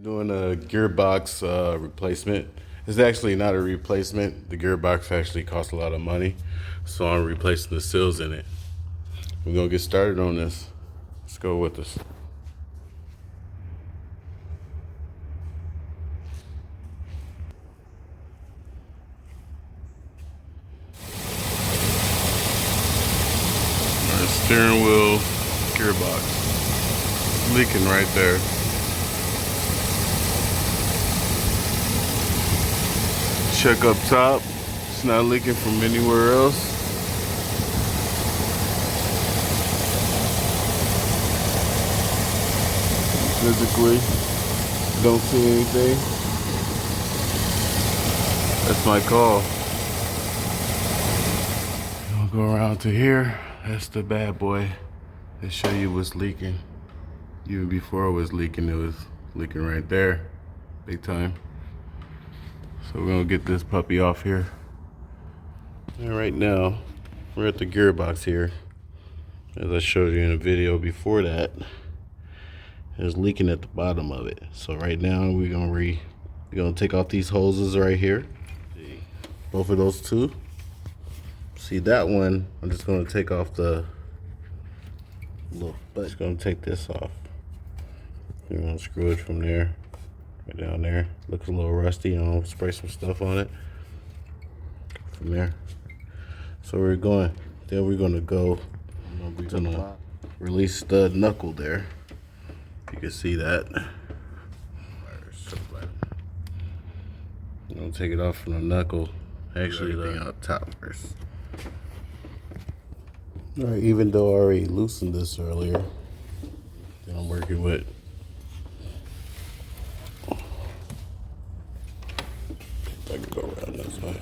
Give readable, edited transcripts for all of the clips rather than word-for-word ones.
Doing a gearbox replacement. It's actually not a replacement. The gearbox actually costs a lot of money, so I'm replacing the seals in it. We're gonna get started on this. Let's go with us. All right, steering wheel gearbox leaking right there. Check up top. It's not leaking from anywhere else. Physically, don't see anything. That's my call. I'll go around to here. That's the bad boy. They show you what's leaking. Even before it was leaking right there. Big time. So we're gonna get this puppy off here. And right now, we're at the gearbox here. As I showed you in a video before that, it's leaking at the bottom of it. So right now we're gonna take off these hoses right here. Both of those two. See that one, I'm just gonna take off the little butt. Just gonna take this off. You're gonna screw it from there. Right down there. Looks a little rusty. I'll spray some stuff on it. From there. So we're going. Then we're gonna go. We're gonna release the knuckle there. You can see that. I'm gonna take it off from the knuckle. Actually, the up top first. All right. Even though I already loosened this earlier, that I'm working with. I can go around this way.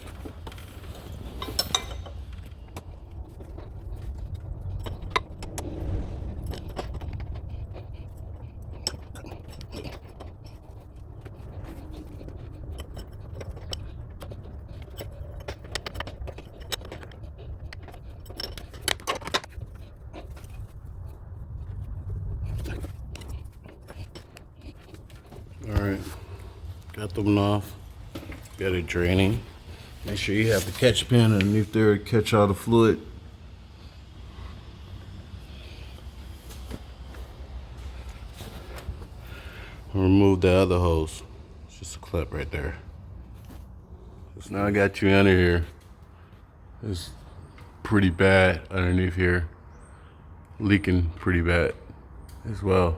All right, got them off. Got it draining. Make sure you have the catch pan underneath there to catch all the fluid. Remove the other hose. It's just a clip right there. So now I got you under here. It's pretty bad underneath here. Leaking pretty bad as well.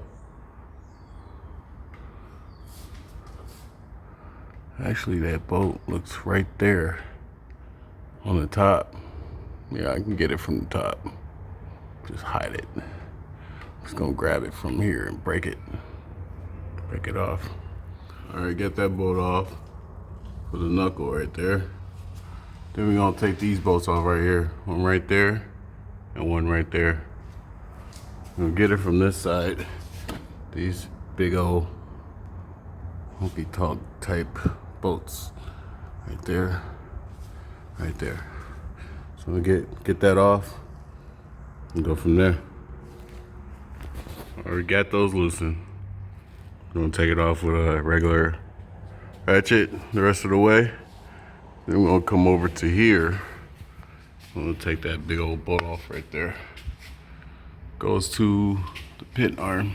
Actually, that bolt looks right there on the top. Yeah, I can get it from the top. Just hide it. Just gonna grab it from here and break it. Break it off. All right, get that bolt off with the knuckle right there. Then we're gonna take these bolts off right here. One right there and one right there. We'll get it from this side. These big old honky tonk type bolts right there, right there. So we'll get that off and go from there. Already got those loosened. I'm gonna take it off with a regular ratchet the rest of the way. Then we're gonna come over to here. I'm gonna take that big old bolt off right there. Goes to the pin arm.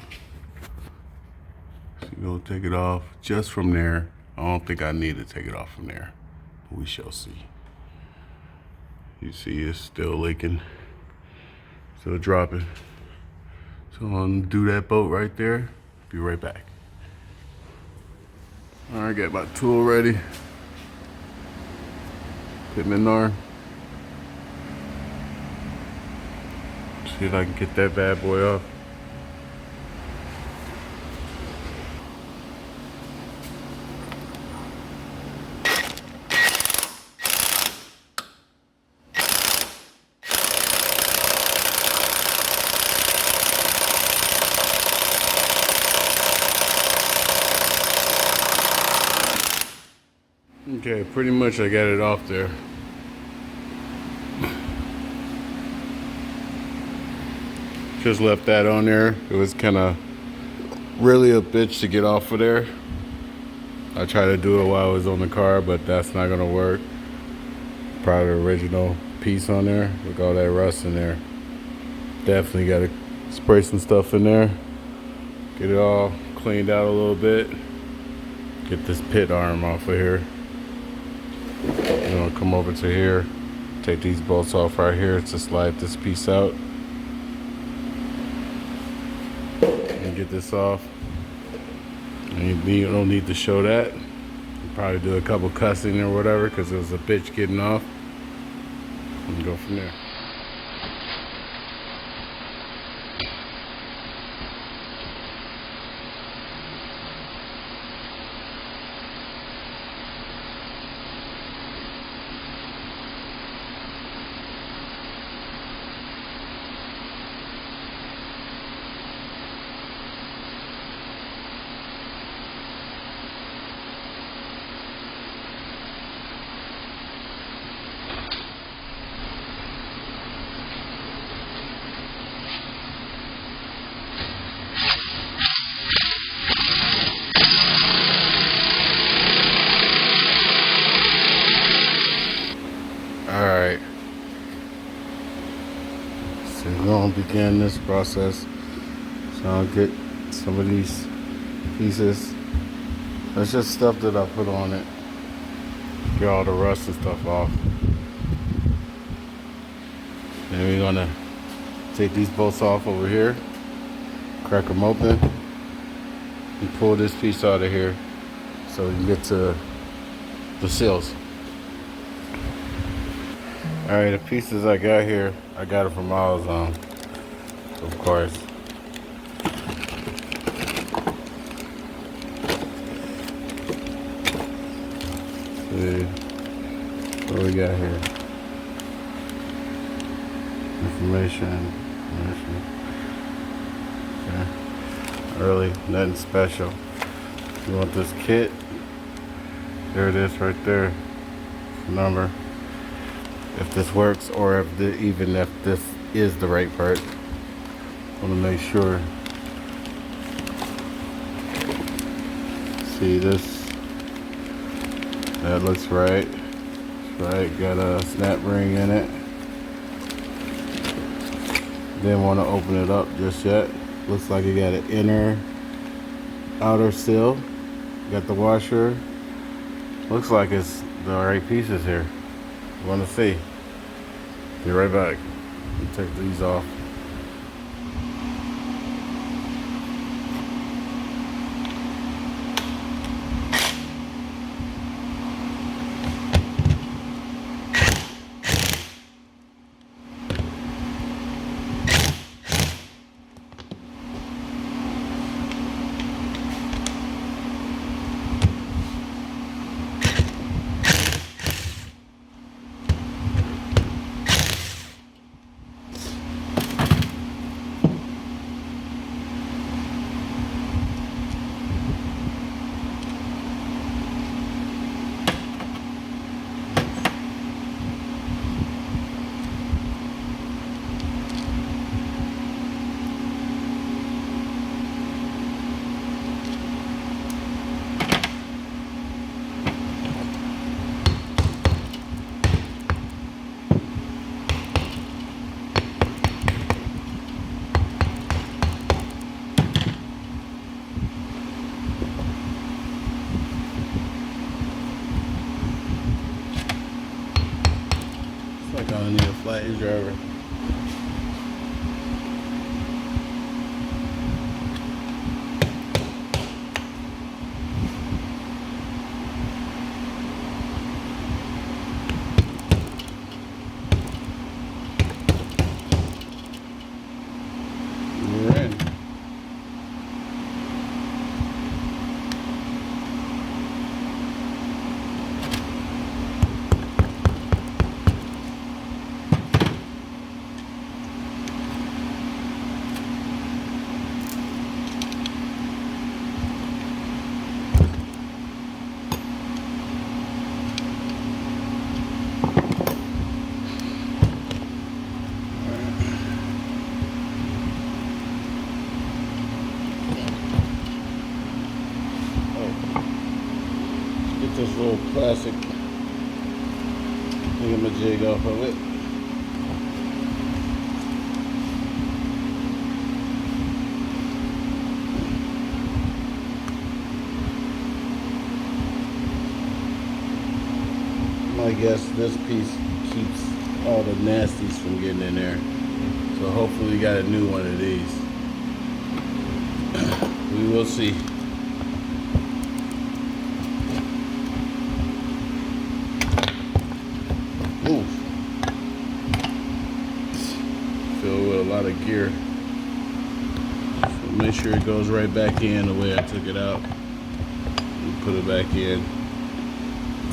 So you're gonna take it off just from there. I don't think I need to take it off from there, but we shall see. You see it's still leaking, still dropping. So I'm gonna do that bolt right there. Be right back. All right, got my tool ready. Pitman arm. See if I can get that bad boy off. Okay, pretty much I got it off there. Just left that on there. It was kind of really a bitch to get off of there. I tried to do it while I was on the car, but that's not gonna work. Probably the original piece on there. Look, all that rust in there. Definitely gotta spray some stuff in there. Get it all cleaned out a little bit. Get this pit arm off of here. You know, come over to here. Take these bolts off right here to slide this piece out. And get this off. And you don't need to show that. You probably do a couple cussing or whatever because it was a bitch getting off. And go from there. Alright, so we're going to begin this process. So I'll get some of these pieces. That's just stuff that I put on it. Get all the rust and stuff off. Then we're going to take these bolts off over here, crack them open, and pull this piece out of here so we can get to the seals. Alright, the pieces I got here, I got it from AutoZone, of course. See what we got here. Information. Okay. Really, nothing special. You want this kit? There it is right there. Number. If this works, or even if this is the right part. I want to make sure. See this? That looks right. It's right. Got a snap ring in it. Didn't want to open it up just yet. Looks like it got an inner, outer seal. Got the washer. Looks like it's the right pieces here. Want to see. Be right back. Take these off. I need a flat driver. plastic thingamajig off of it. I guess this piece keeps all the nasties from getting in there. So hopefully we got a new one of these. We will see. Ooh. Filled with a lot of gear. So make sure it goes right back in the way I took it out. And put it back in.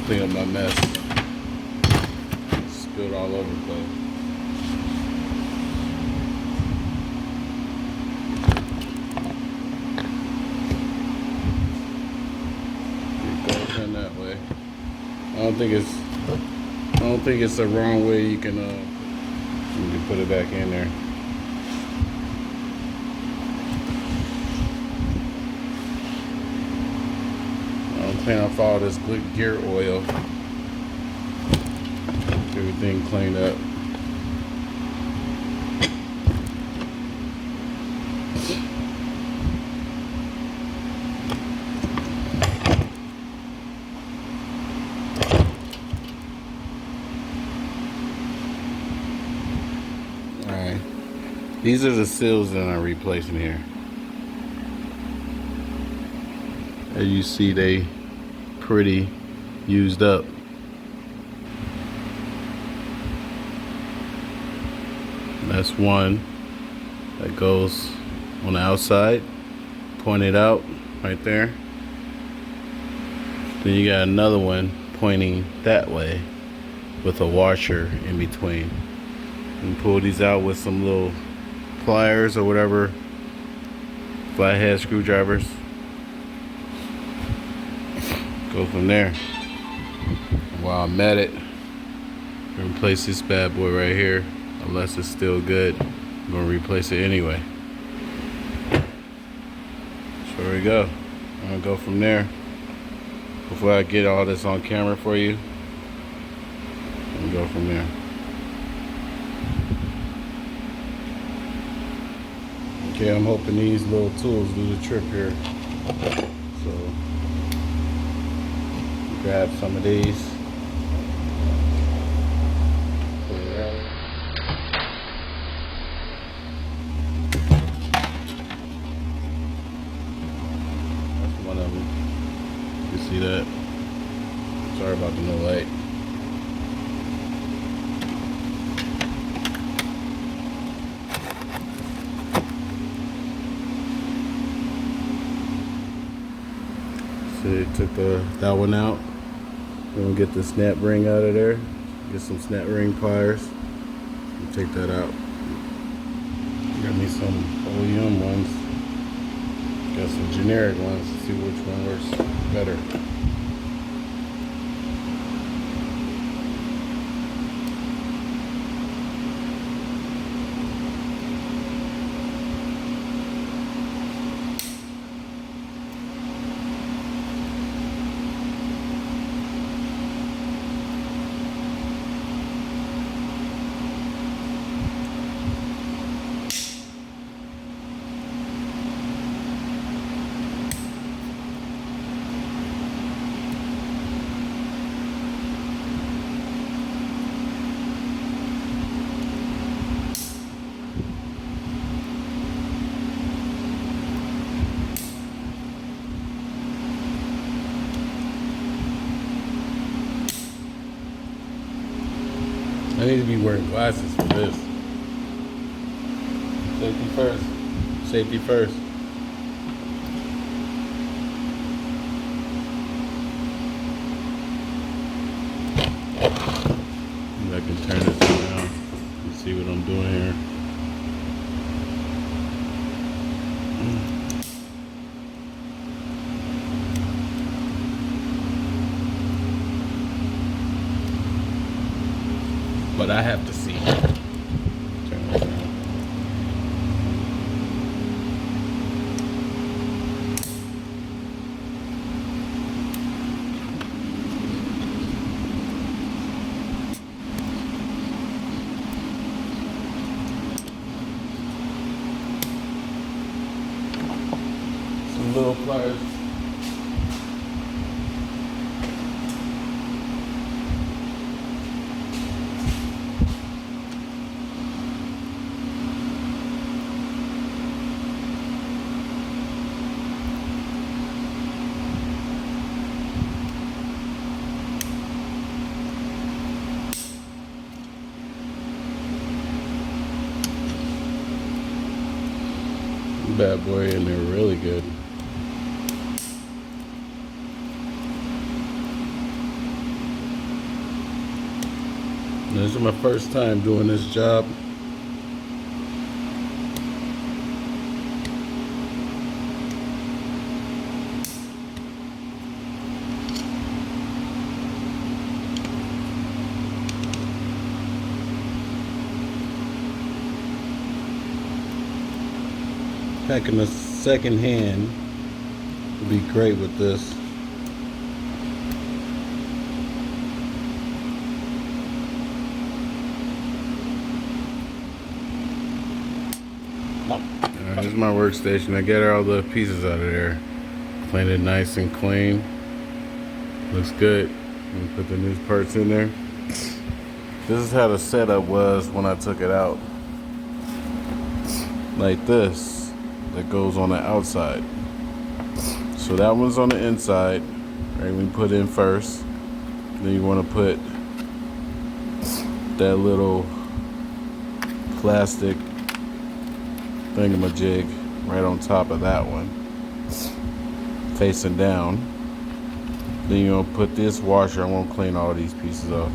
Clean up my mess. Spilled all over the place. That way. I don't think it's the wrong way you can put it back in there. I'm clean off all this good gear oil. Get everything cleaned up. These are the seals that I'm replacing here. As you see, they pretty used up. That's one that goes on the outside, pointed out right there. Then you got another one pointing that way with a washer in between. And pull these out with some little pliers or whatever, flathead screwdrivers. Go from there. While I'm at it, I'm gonna replace this bad boy right here. Unless it's still good, I'm gonna replace it anyway. So there we go. I'm gonna go from there. Before I get all this on camera for you, I'm gonna go from there. Okay, I'm hoping these little tools do the trick here. So, grab some of these. Pull it out. That's one of them. You can see that. Sorry about the no light. See, took that one out. We're gonna get the snap ring out of there. Get some snap ring pliers. And take that out. Got me some OEM ones. Got some generic ones. See which one works better. I need to be wearing glasses for this. Safety first. Safety first. Maybe I can turn this around and see what I'm doing here. But I have to see. Turn this around. Bad boy in there really good. This is my first time doing this job. Packing a second hand would be great with this. Alright, here's my workstation. I get all the pieces out of there. Clean it nice and clean. Looks good. I'm gonna put the new parts in there. This is how the setup was when I took it out. Like this. That goes on the outside. So that one's on the inside. Right, we put in first. Then you want to put that little plastic thingamajig right on top of that one, facing down. Then you're gonna put this washer. I'm gonna clean all these pieces off.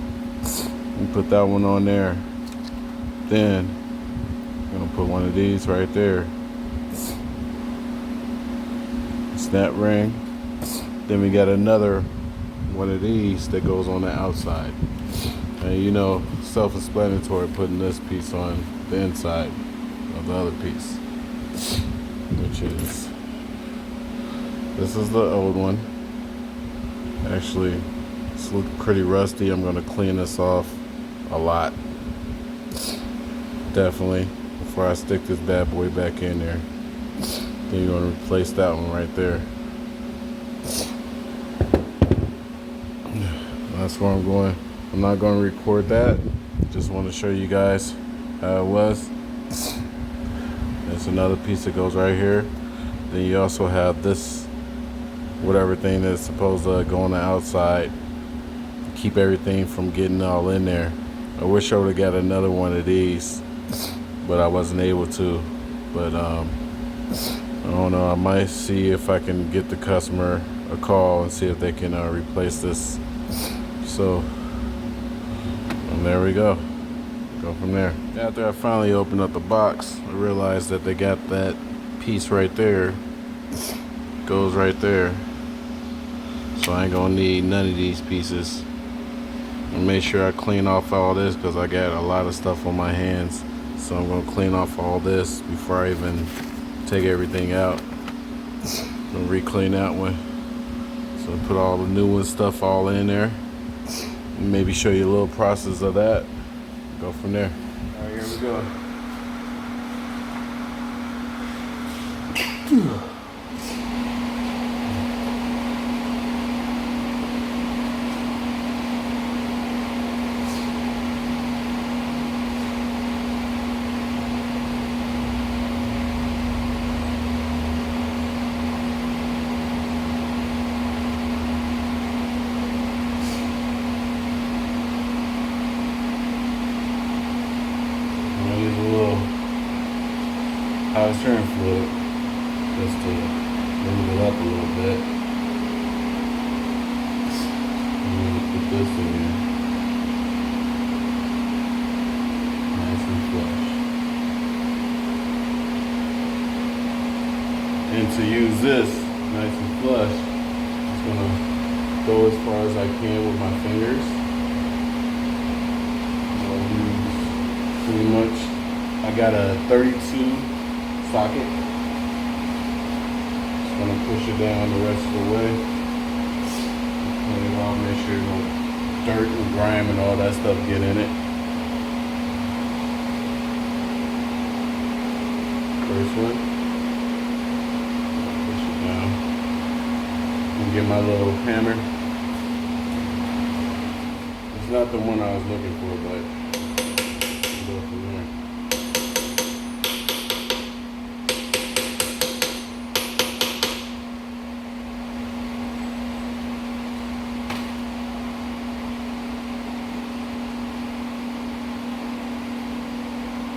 You put that one on there. Then I'm gonna put one of these right there. Snap ring. Then we got another one of these that goes on the outside. And you know, self-explanatory putting this piece on the inside of the other piece, which is, this is the old one. Actually, it's looking pretty rusty. I'm gonna clean this off a lot, definitely, before I stick this bad boy back in there. Then you're gonna replace that one right there. That's where I'm going. I'm not gonna record that. Just want to show you guys how it was. There's another piece that goes right here. Then you also have this, whatever thing that's supposed to go on the outside, keep everything from getting all in there. I wish I would have got another one of these, but I wasn't able to. But I don't know, I might see if I can get the customer a call and see if they can replace this. So, and there we go. Go from there. After I finally opened up the box, I realized that they got that piece right there. Goes right there. So I ain't gonna need none of these pieces. And make sure I clean off all this because I got a lot of stuff on my hands. So I'm gonna clean off all this before I even take everything out. I'm re-clean that one. So put all the new stuff all in there. And maybe show you a little process of that. Go from there. All right, here we go. Power steering fluid just to move it up a little bit. I'm going to put this in here. Nice and flush. And to use this nice and flush, I'm just going to go as far as I can with my fingers. I'll use pretty much, I got a 32 socket. Just gonna push it down the rest of the way. Clean it off, make sure no dirt and grime and all that stuff get in it. First one. Push it down. And get my little hammer. It's not the one I was looking for, but we'll go from there.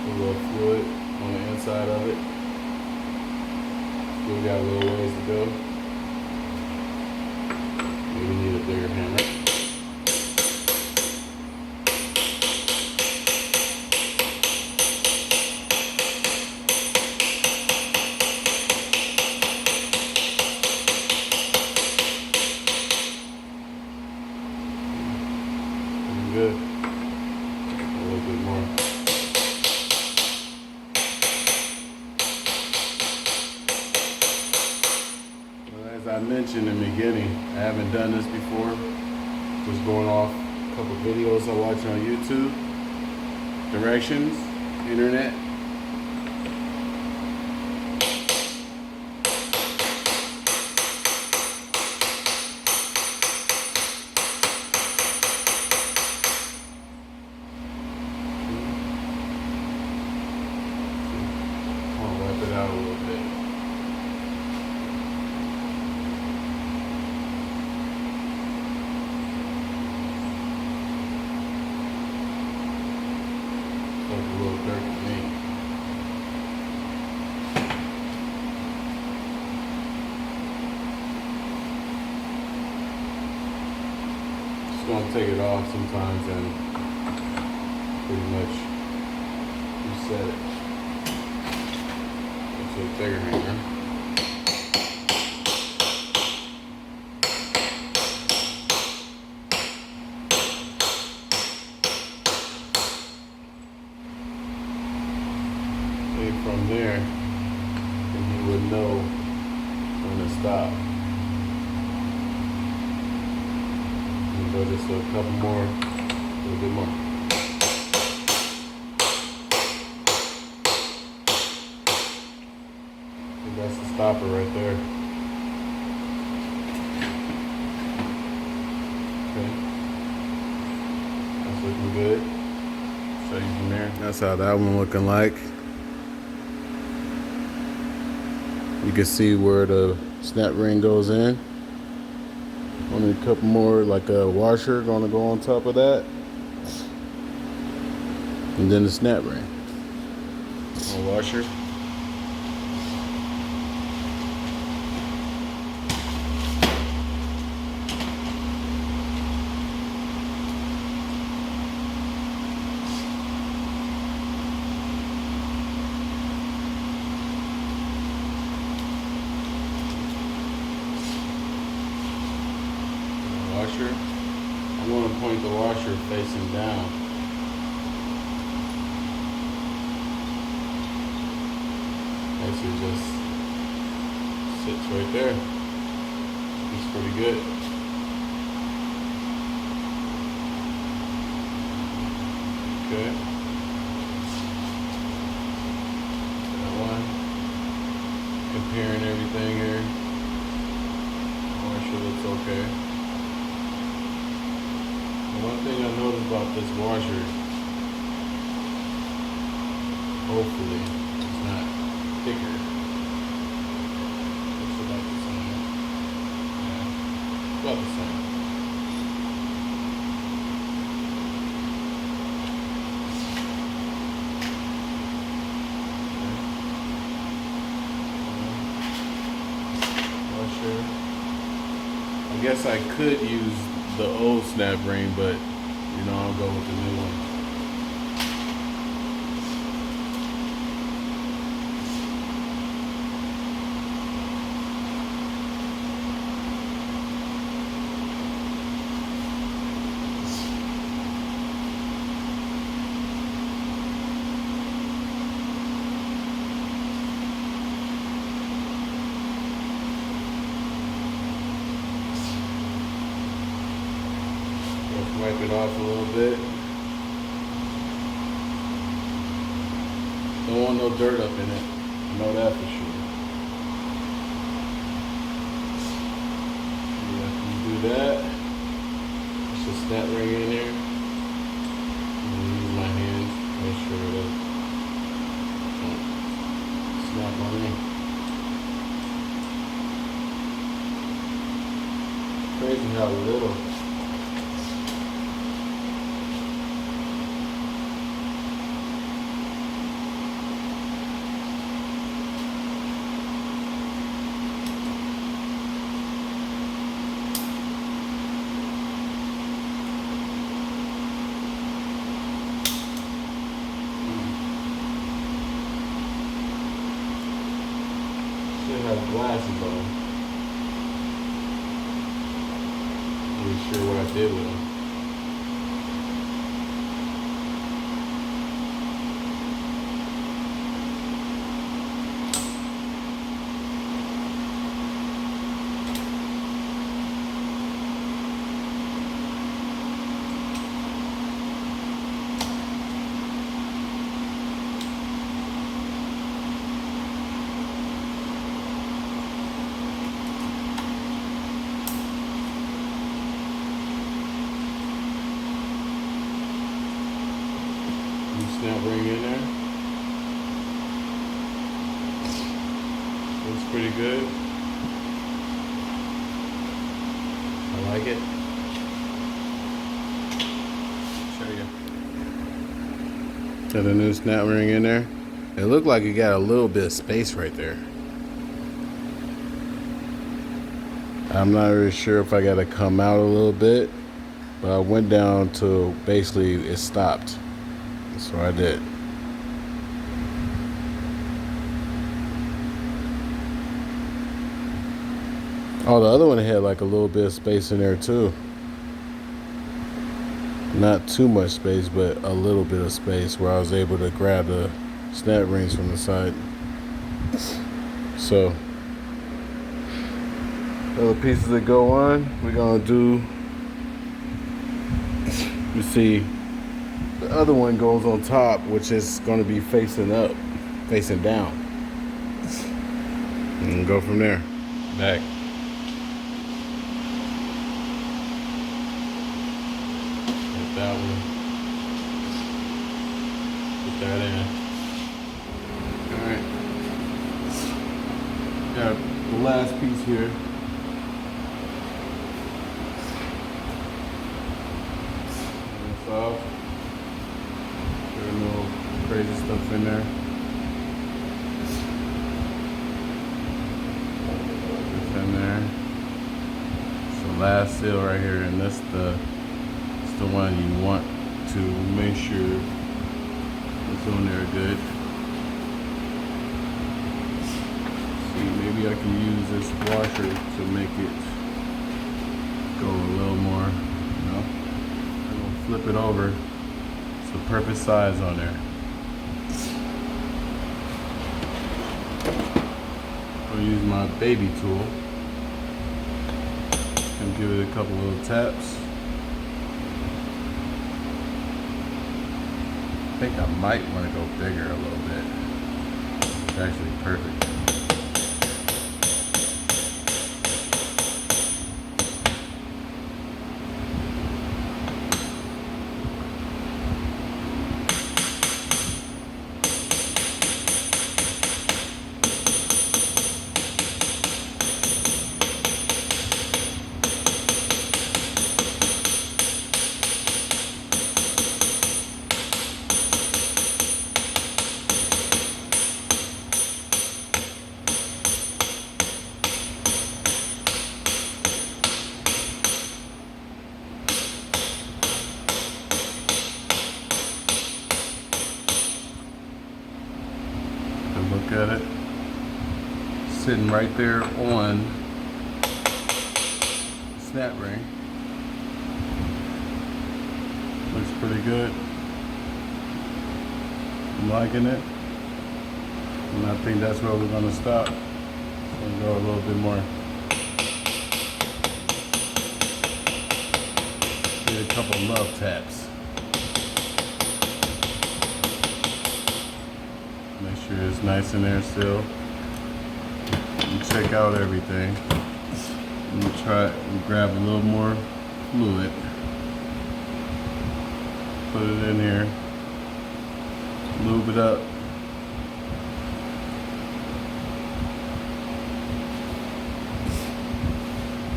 A little fluid on the inside of it. Still got a little ways to go. Maybe need a bigger hammer. Good. A little bit more. Well, as I mentioned in the beginning, I haven't done this before. Just going off a couple videos I watch on YouTube. Directions, internet. Wipe it out a little bit. Like a little dirt to me. Just gonna take it off sometimes and pretty much reset it. A bigger hanger. And from there, and you would know when to stop. And go just a couple more, a little bit more. That's the stopper right there. Okay. That's looking good. Show you from there. That's how that one looking like. You can see where the snap ring goes in. Only a couple more, like a washer gonna go on top of that. And then the snap ring. A washer. Washer. I'm going to point the washer facing down. Actually just sits right there. It's pretty good. Okay. That one. Comparing everything here. Washer looks okay. One thing I noticed about this washer, hopefully it's not thicker. It's about the same. Yeah, about the same. Okay. Washer. I guess I could use the old snap ring, but you know, I'll go with the new one. Wipe it off a little bit. Don't want no dirt up in it. I know that for sure. Yeah, after you do that, there's a snap ring in there. I'm gonna use my hands, make sure that don't snap on me. Crazy how little. have glasses on. I'm not sure what I did with them. Snap ring in there. Looks pretty good. I like it. Show you. Got a new snap ring in there. It looked like it got a little bit of space right there. I'm not really sure if I got to come out a little bit, but I went down to basically it stopped. So I did. Oh, the other one had like a little bit of space in there too. Not too much space, but a little bit of space where I was able to grab the snap rings from the side. So, other pieces that go on, we're gonna do, you see, the other one goes on top, which is going to be facing up, facing down. And go from there. Back. Get that one. Put that in. Alright. Got the last piece here. This off. No crazy stuff in there. It's in there. It's the last seal right here, and that's the one you want to make sure it's on there good. See, maybe I can use this washer to make it go a little more, you know. I'm gonna flip it over. It's the perfect size on there. I'll use my baby tool and give it a couple little taps. I think I might want to go bigger a little bit. It's actually perfect. Look at it, sitting right there on the snap ring. Looks pretty good. I'm liking it, and I think that's where we're gonna stop. We'll go a little bit more. Get a couple love taps. Make sure it's nice in there still. And check out everything. I'm gonna try and grab a little more fluid. Put it in here. Lube it up.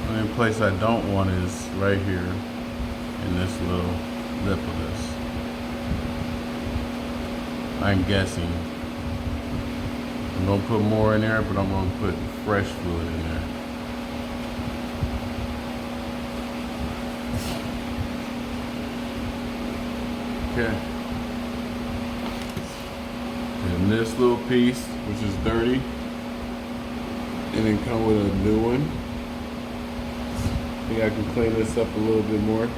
The only place I don't want is right here in this little lip of this. I'm guessing. I'm gonna put more in there, but I'm gonna put fresh fluid in there. Okay. And this little piece, which is dirty, and then come with a new one. I think I can clean this up a little bit more.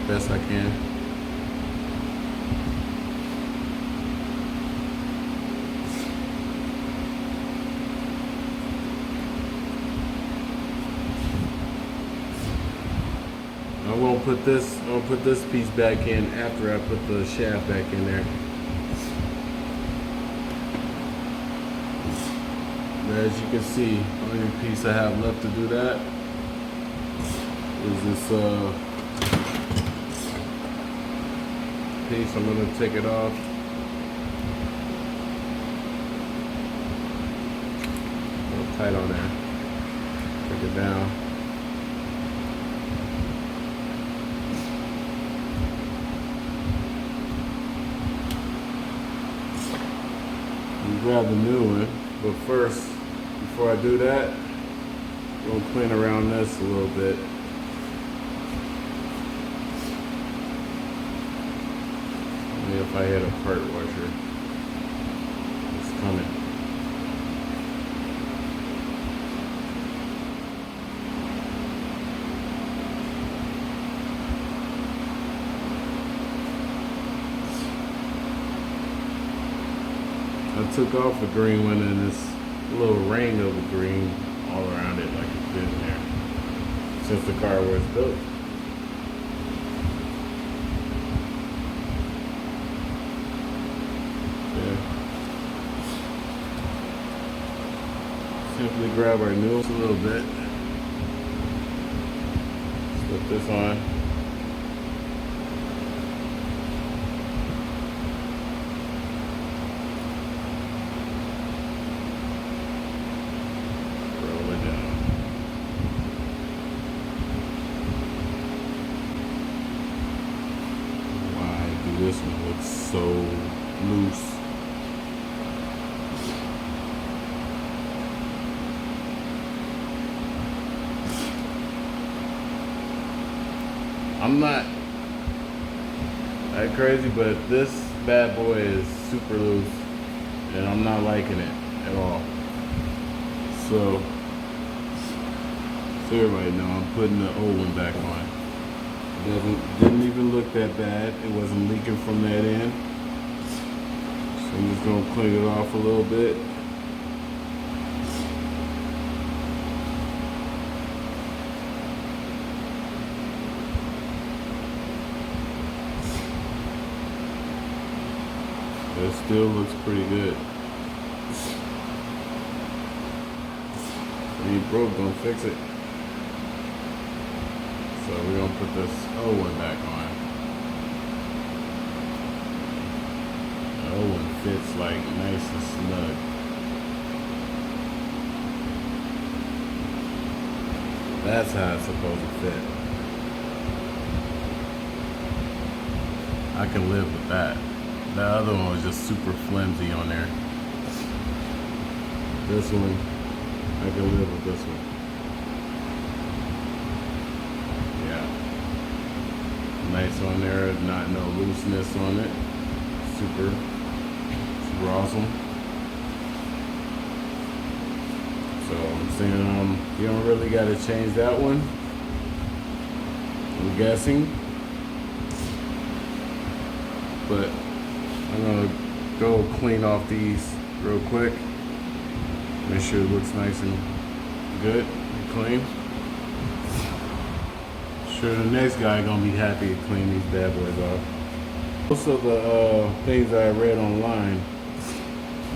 Best I can. I'll put this piece back in after I put the shaft back in there. As you can see, the only piece I have left to do that is this piece. I'm gonna take it off. A little tight on there. Take it down. And grab the new one, but first, before I do that, I'm gonna clean around this a little bit. If I had a part washer, it's coming. I took off the green one and this little ring of the green all around it like it's been there since the car was built. Simply grab our noodles a little bit, slip this on, roll it down. Why do this one look so loose? I'm not that crazy, but this bad boy is super loose and I'm not liking it at all. So everybody know I'm putting the old one back on. Didn't even look that bad. It wasn't leaking from that end. So I'm just gonna clean it off a little bit. It still looks pretty good. When you broke, don't fix it. So we're gonna put this old one back on. The old one fits like nice and snug. That's how it's supposed to fit. I can live with that. The other one was just super flimsy on there. This one, I can live with this one. Yeah. Nice on there, not no looseness on it. Super awesome. So I'm saying, you don't really got to change that one, I'm guessing. But I'm gonna go clean off these real quick. Make sure it looks nice and good and clean. Sure, the next guy gonna be happy to clean these bad boys off. Most of the things I read online,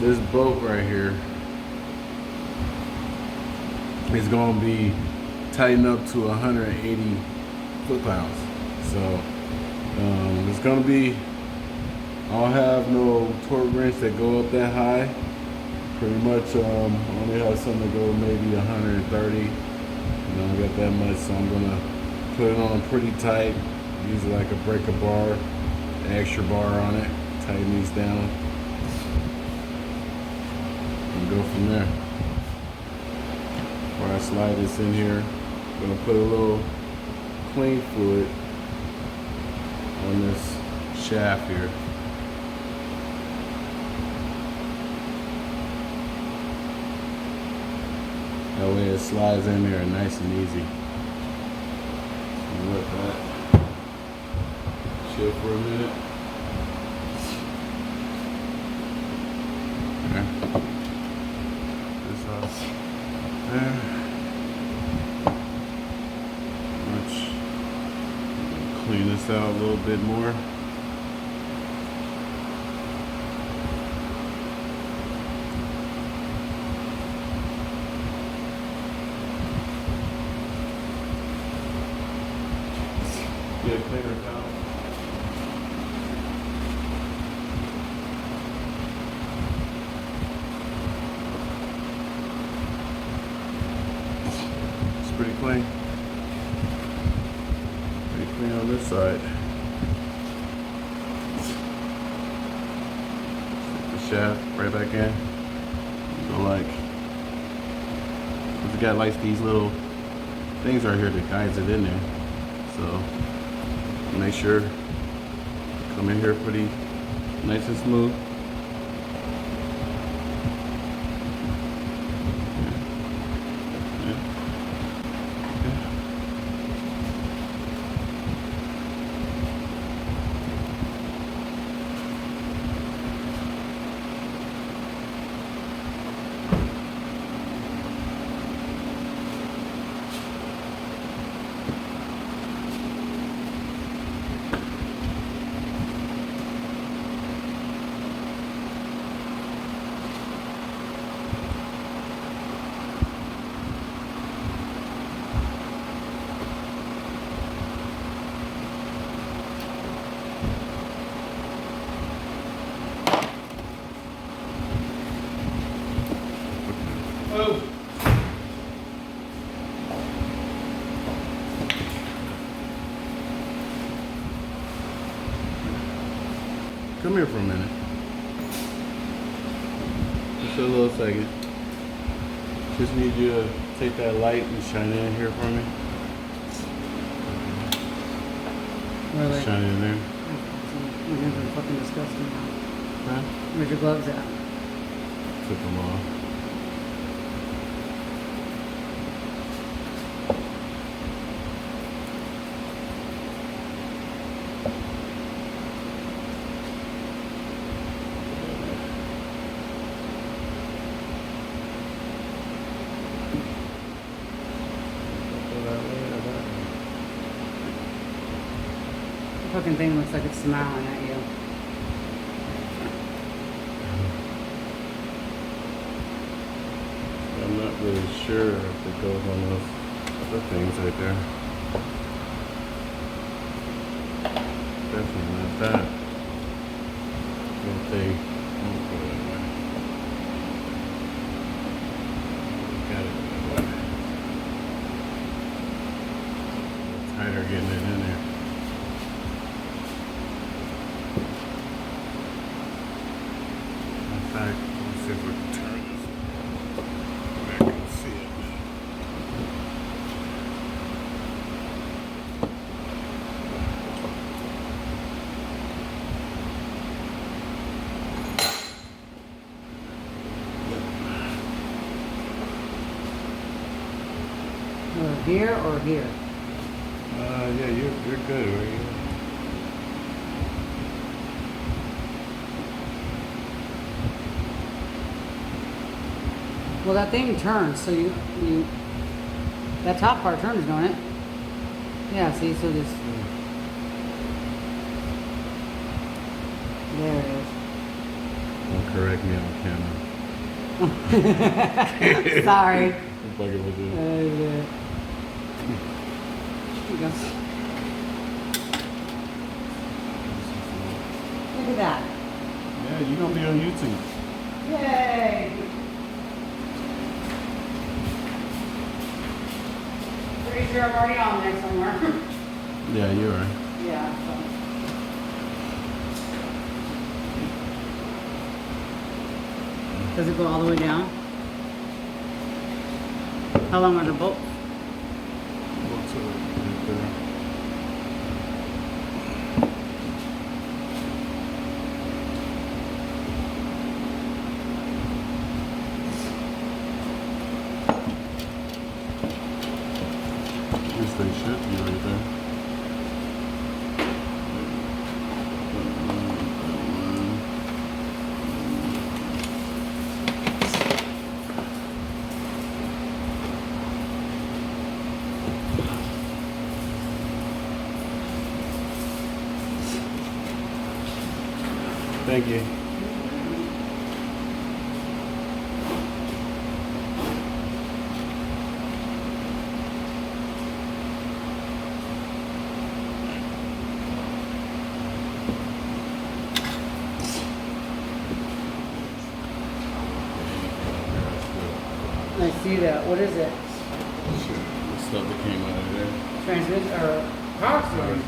this bolt right here is gonna be tightened up to 180 foot-pounds. So it's gonna be, I don't have no torque wrench that go up that high. Pretty much only have something that go maybe 130. You know, I got that much, so I'm gonna put it on pretty tight. Use like a breaker bar, an extra bar on it. Tighten these down and go from there. Before I slide this in here, I'm gonna put a little clean fluid on this shaft here. That way it slides in there nice and easy. So let that chill for a minute. Okay. This off there. Clean this out a little bit more. Get a cleaner towel. It's pretty clean. On this side, stick the shaft right back in. Go like, it's got like these little things right here that guides it in there. So make sure come in here pretty nice and smooth. Oh. Come here for a minute. Just a little second. Just need you to take that light and shine it in here for me. Really? Shine it in there. Your hands are fucking disgusting now. Huh? Where's your gloves at? Took them off. The fucking thing looks like it's smiling at you. I'm not really sure if it goes on those other things right there. Definitely not that. If they won't go that way. Got it that way. Tighter getting it in there. In fact, let's see if we can turn this back and see it. Here or here? Yeah, you're good right here. Well, that thing turns, so you that top part turns, don't it? Yeah, see, so this, there it is. Don't correct me on camera. Sorry. I'm fucking with you. Here you go. Look at that. Yeah, you're gonna be on YouTube. Yay! Pretty sure I'm already on there somewhere. Yeah, you are. Yeah. So. Does it go all the way down? How long are the bolts? What's right there? At least they should be right there. Thank you. I see that. What is it? The stuff that came out of there. Transmission or power steering?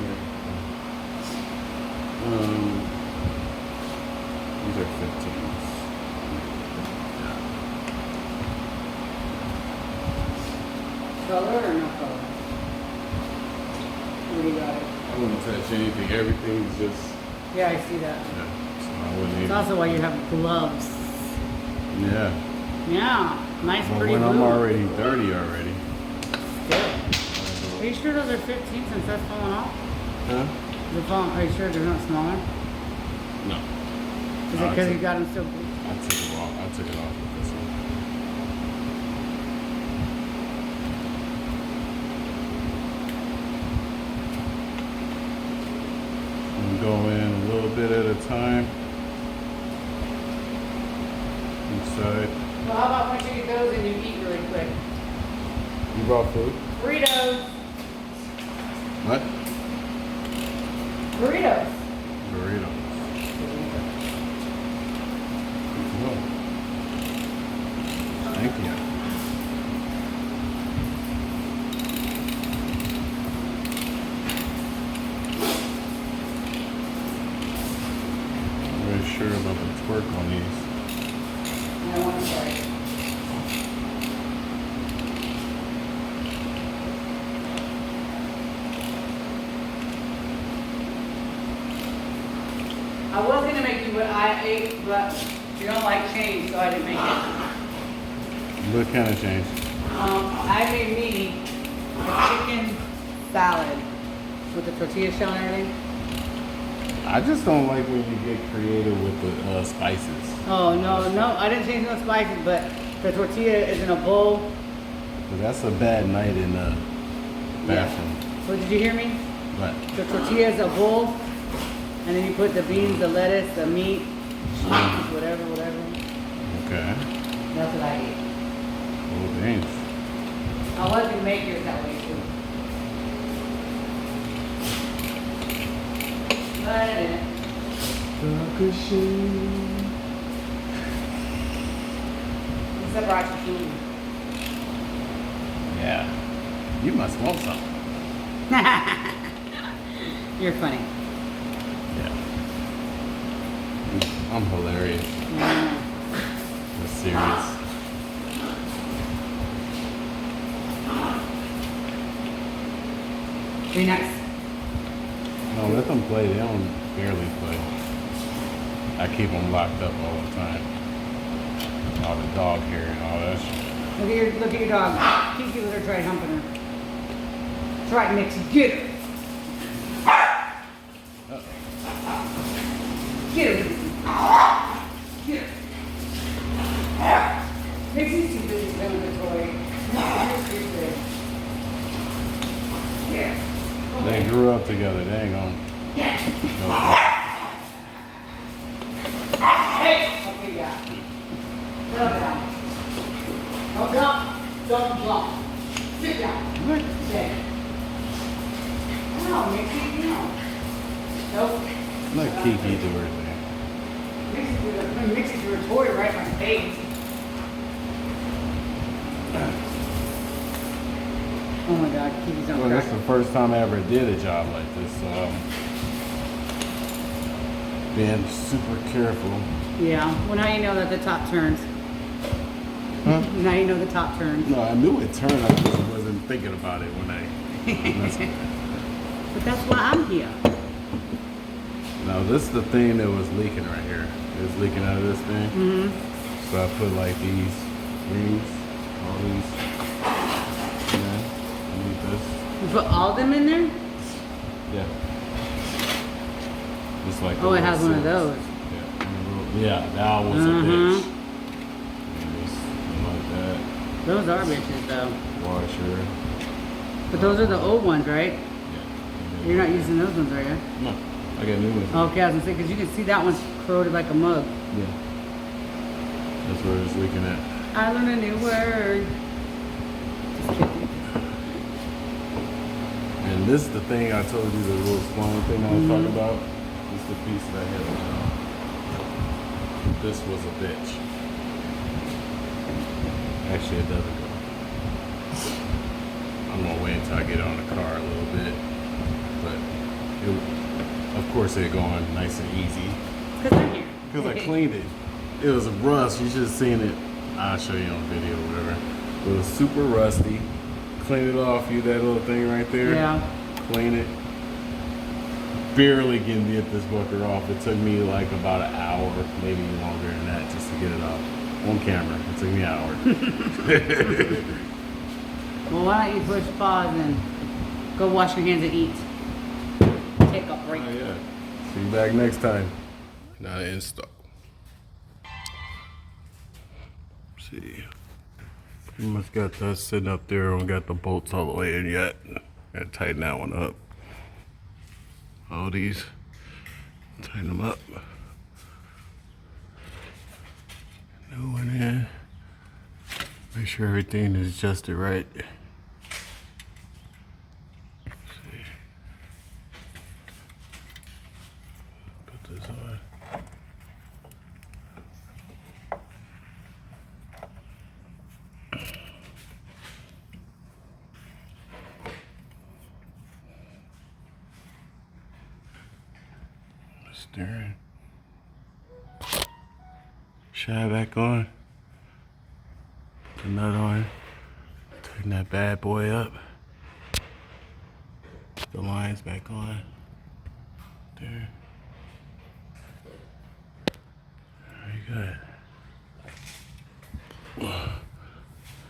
These are 15s. Color or no color? What do you got? I wouldn't touch anything. Everything's just. Yeah, I see that. Yeah. So I wouldn't It's even. also why you have gloves. Yeah. Yeah, nice, But pretty when I'm blue. already dirty already. Still. Are you sure those are 15 since that's falling off? Huh? Is it falling? Are you sure they're not smaller? No. Is it because you got them still blue? I took it off. I took it off with this one. I'm going a little bit at a time. Inside. Well, how about once you get those and you eat really quick? You brought food? Burritos. What? Burritos. Burritos. Cool. Thank you. I'm really sure about the twerk on these. I want to try it. I was going to make you what I ate, but you don't like change, so I didn't make it. What kind of change? I made me a chicken salad with the tortilla shell and everything. I just don't like when you get creative with the spices. Oh, no, I didn't change no spices, but the tortilla is in a bowl. But that's a bad night in the bathroom. So did you hear me? But The tortilla is a bowl, and then you put the beans, the lettuce, the meat, cheese, whatever. okay. That's what I ate. Oh, thanks. I was gonna make yours that way too. But I didn't. Except for ice cream. Yeah. You must want something. You're funny. Yeah. I'm hilarious. Yeah. I'm serious. Be nice. No, let them play. They don't barely play. I keep them locked up all the time. All the dog hair and all that shit. Look at your dog. Kiki let her try humping her. Try Nixie, get her. Get her. Get her. Nixie's too busy playing with the toy. Yeah. They grew up together. They ain't gonna. Hey! Okay, yeah. Sit down. No jump. Don't jump. Sit down. Sit. No, Nixie, no. Nope. Let Kiki do her thing. Nixie threw a toy right in my face. Oh my God, Kiki's on Well, that's crack. the first time I ever did a job like this, so I'm being super careful. Yeah, well now you know that the top turns. Huh? Now you know the top turns. No, I knew it turned. I just wasn't thinking about it when I. But that's why I'm here. No, this is the thing that was leaking right here. It was leaking out of this thing. Mm-hmm. So I put like these rings, all these. Yeah, I need this. You put all of them in there? Yeah. Just like Oh, it has one of those. Yeah, that was a bitch. And something like that. Those are bitches though. Washer. But those are the old ones, right? Yeah. You're not using those ones, are you? No, I got new ones. Okay, I was gonna say, because you can see that one's corroded like a mug. Yeah. That's where it's leaking at. I learned a new word. And this is the thing I told you, the little small thing I was talking about. This is the piece that I had on. This was a bitch. Actually, it doesn't go. I'm gonna wait until I get on the car a little bit. But of course it going nice and easy. Because I'm here. Because I cleaned it. It was rust. You should have seen it. I'll show you on video or whatever. It was super rusty. Clean it off. You that little thing right there. Yeah. Clean it. Barely getting get this fucker off. It took me like about an hour, maybe longer than that, just to get it off. On camera. It took me an hour. Well, why don't you push pause and go wash your hands and eat? Take a break. Oh, yeah. See you back next time. Now to install. See. Pretty much got that sitting up there. I don't got the bolts all the way in yet. Gotta tighten that one up. All these, tighten them up. New one in. Make sure everything is adjusted right. See. Put this on. Steering. Shine back on. Put the nut on. Tighten that bad boy up. Put the lines back on. There. Very good.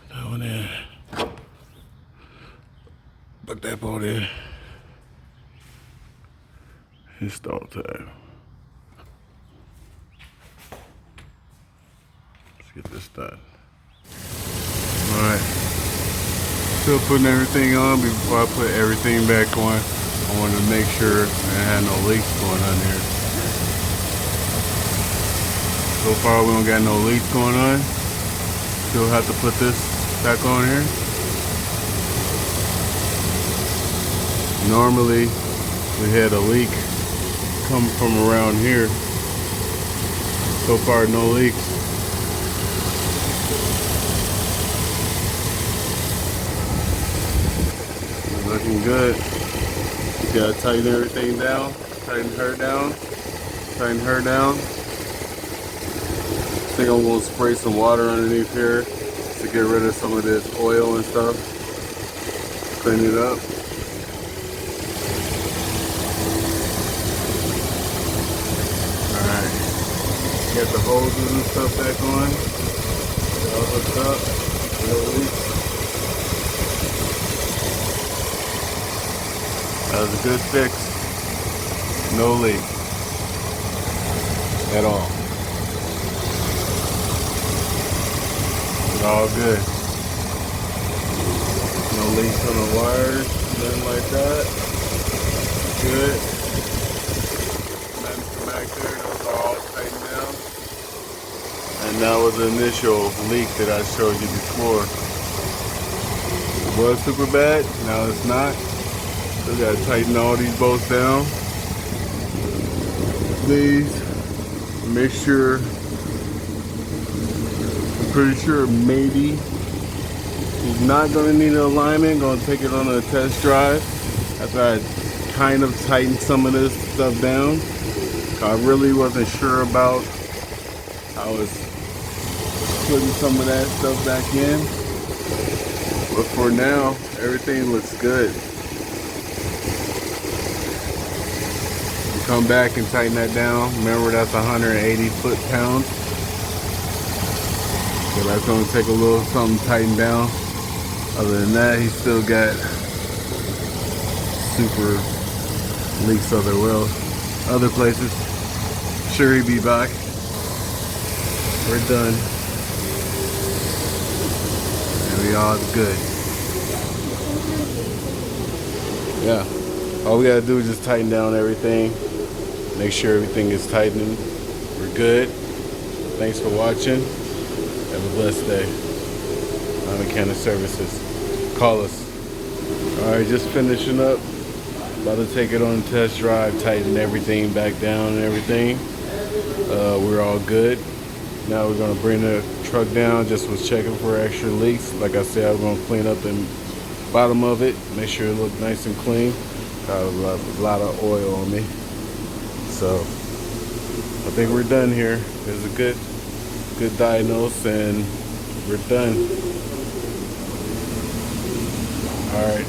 That one in. Put that bolt in. Install time. Let's get this done. Alright. Still putting everything on. Before I put everything back on, I wanted to make sure I had no leaks going on here. So far we don't got no leaks going on. Still have to put this back on here. Normally we had a leak come from around here. So far no leaks. Looking good. You gotta tighten everything down. Tighten her down. Tighten her down. I think I'm gonna spray some water underneath here to get rid of some of this oil and stuff. Clean it up. Alright. Get the hoses and stuff back on. All hooked up. No leaks. That was a good fix. No leak. At all. It's all good. No leaks on the wires, nothing like that. Good. Nothing back there, those are all tightened down. And that was the initial leak that I showed you before. It was super bad, now it's not. Still gotta tighten all these bolts down. These, make sure, I'm pretty sure maybe he's not gonna need an alignment. Gonna take it on a test drive after I kind of tightened some of this stuff down. I really wasn't sure about how I was putting some of that stuff back in. But for now, everything looks good. Come back and tighten that down. Remember, that's 180 foot-pounds. So that's gonna take a little something tightened down. Other than that, he still got super leaks other places. Sure, he'll be back. We're done. And we all good. Yeah. All we gotta do is just tighten down everything. Make sure everything is tightening. We're good. Thanks for watching. Have a blessed day. Mechanic Services. Call us. Alright, just finishing up. About to take it on a test drive, tighten everything back down and everything. We're all good. Now we're gonna bring the truck down. Just was checking for extra leaks. Like I said, I'm gonna clean up the bottom of it, make sure it looks nice and clean. Got a lot of oil on me. So I think we're done here. It was a good diagnose and we're done. Alright.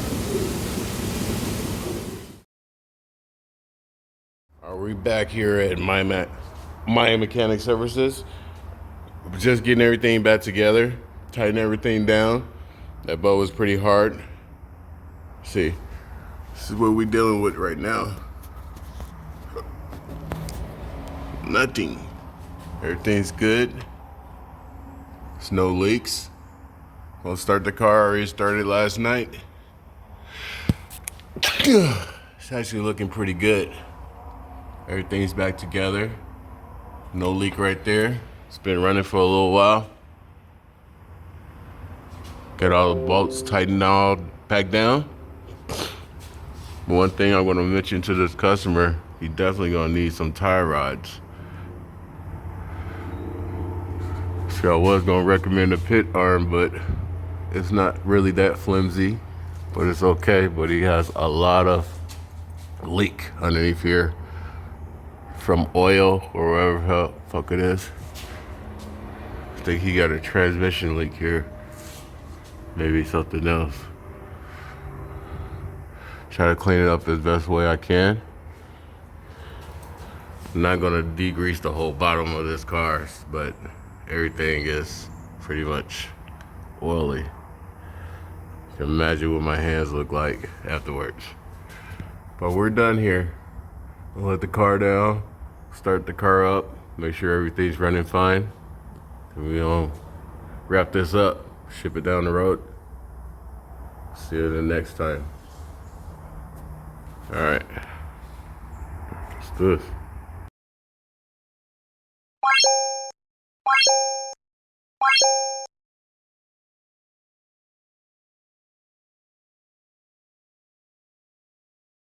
Are we back here at my Mechanic Services? We're just getting everything back together, tighten everything down. That boat was pretty hard. See, this is what we're dealing with right now. Nothing. Everything's good. There's no leaks. We'll start the car. I already started last night. It's actually looking pretty good. Everything's back together. No leak right there. It's been running for a little while. Got all the bolts tightened all back down. One thing I'm going to mention to this customer, he definitely going to need some tie rods. So I was going to recommend a pit arm, but it's not really that flimsy, but it's okay. But he has a lot of leak underneath here from oil or whatever the fuck it is. I think he got a transmission leak here. Maybe something else. Try to clean it up as best way I can. I'm not gonna degrease the whole bottom of this car, but everything is pretty much oily. You can imagine what my hands look like afterwards. But we're done here. We'll let the car down, start the car up, make sure everything's running fine. And we're gonna wrap this up, ship it down the road. See you the next time. All right, let's do this.